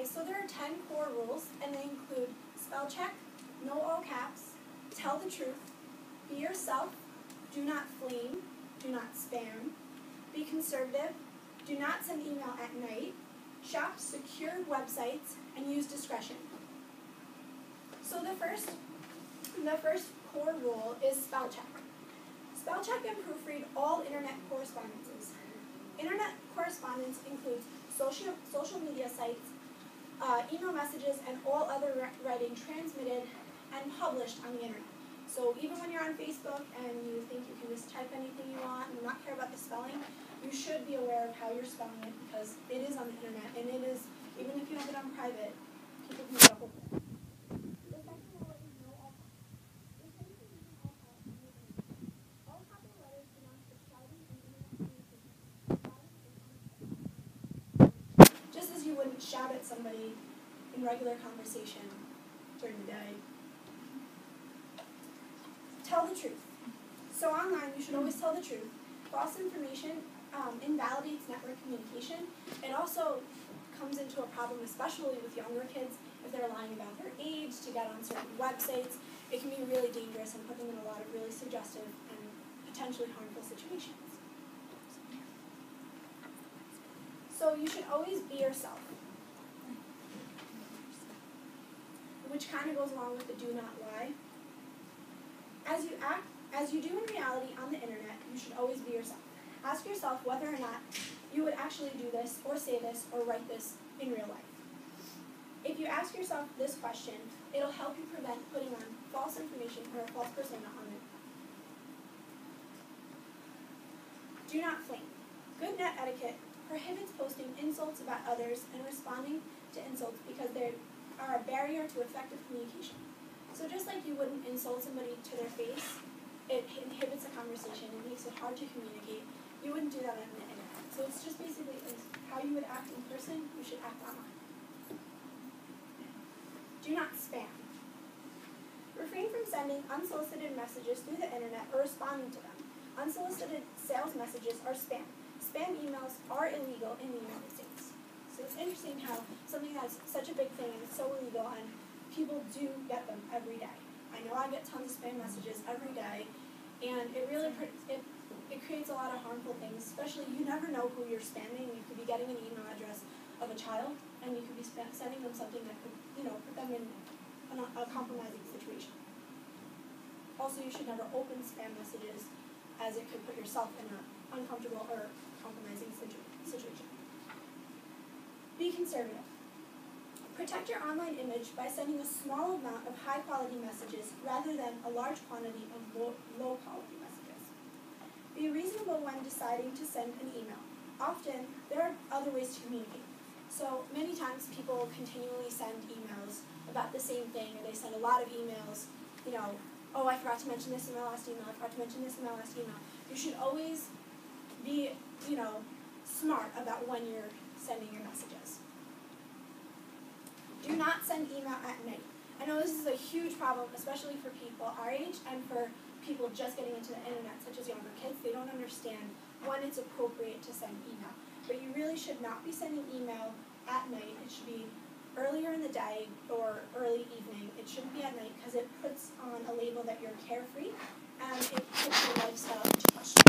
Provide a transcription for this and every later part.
Okay, so there are 10 core rules, and they include spell check, no all caps, tell the truth, be yourself, do not flame, do not spam, be conservative, do not send email at night, shop secure websites, and use discretion. So the first core rule is spell check. Spell check and proofread all internet correspondences. Internet correspondence includes social media sites, email messages, and all other writing transmitted and published on the internet. So even when you're on Facebook and you think you can just type anything you want and not care about the spelling, you should be aware of how you're spelling it because it is on the internet, and it is, even if you have it on private, people can get a hold of it. The second rule is no all caps. In case you're using all caps, all capital letters denote the shouting in internet communication. Just as you wouldn't shout at somebody in regular conversation during the day. Tell the truth. So online, you should always tell the truth. False information invalidates network communication. It also comes into a problem, especially with younger kids, if they're lying about their age to get on certain websites. It can be really dangerous and put them in a lot of really suggestive and potentially harmful situations. So you should always be yourself, which kind of goes along with the do not lie. As you do in reality on the internet, you should always be yourself. Ask yourself whether or not you would actually do this, or say this, or write this in real life. If you ask yourself this question, it'll help you prevent putting on false information or a false persona on it. Do not flame. Good net etiquette prohibits posting insults about others and responding to insults because they are a barrier to effective communication. So just like you wouldn't insult somebody to their face, it inhibits a conversation, it makes it hard to communicate. You wouldn't do that on the internet. So it's just basically how you would act in person, you should act online. Do not spam. Refrain from sending unsolicited messages through the internet or responding to them. Unsolicited sales messages are spam. Spam emails are illegal in the United States. So it's interesting how something that's such a big thing and it's so illegal, and people do get them every day. I know I get tons of spam messages every day, and it really it creates a lot of harmful things, especially you never know who you're spamming. You could be getting an email address of a child, and you could be sending them something that could, put them in a compromising situation. Also, you should never open spam messages, as it could put yourself in an uncomfortable or compromising situation. Be conservative. Protect your online image by sending a small amount of high-quality messages rather than a large quantity of low-quality messages. Be reasonable when deciding to send an email. Often, there are other ways to communicate. So many times people continually send emails about the same thing, or they send a lot of emails, oh, I forgot to mention this in my last email, I forgot to mention this in my last email. You should always be, smart about when you're sending your messages. Do not send email at night. I know this is a huge problem, especially for people our age and for people just getting into the internet, such as younger kids. They don't understand when it's appropriate to send email. But you really should not be sending email at night. It should be earlier in the day or early evening. It shouldn't be at night because it puts on a label that you're carefree, and it puts your lifestyle into question.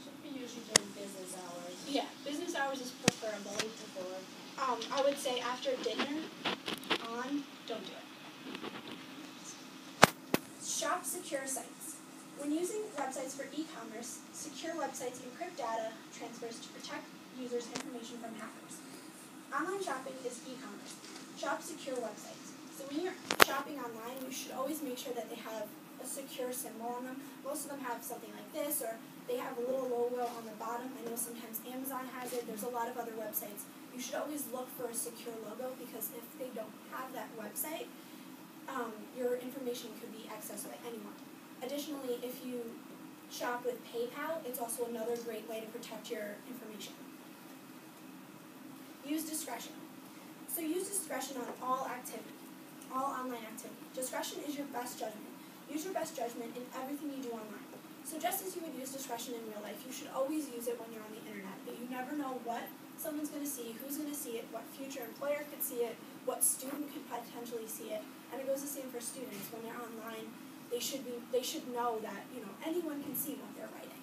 Should be usually during business hours. Yeah, business hours is preferable. 8 to 4. I would say after dinner on, don't do it. Shop secure sites. When using websites for e-commerce, secure websites encrypt data transfers to protect users' information from hackers. Online shopping is e-commerce. Shop secure websites. So when you're shopping online, you should always make sure that they have a secure symbol on them. Most of them have something like this, or they have a little logo on the bottom. I know sometimes Amazon has it. There's a lot of other websites. You should always look for a secure logo, because if they don't have that website, your information could be accessed by anyone. Additionally, if you shop with PayPal, it's also another great way to protect your information. Use discretion. So use discretion on all online activity. Discretion is your best judgment. Use your best judgment in everything you do online. So just as you would use discretion in real life, you should always use it when you're on the internet. But you never know what someone's going to see, who's going to see it, what future employer could see it, what student could potentially see it, and it goes the same for students. When they're online, they should know that anyone can see what they're writing.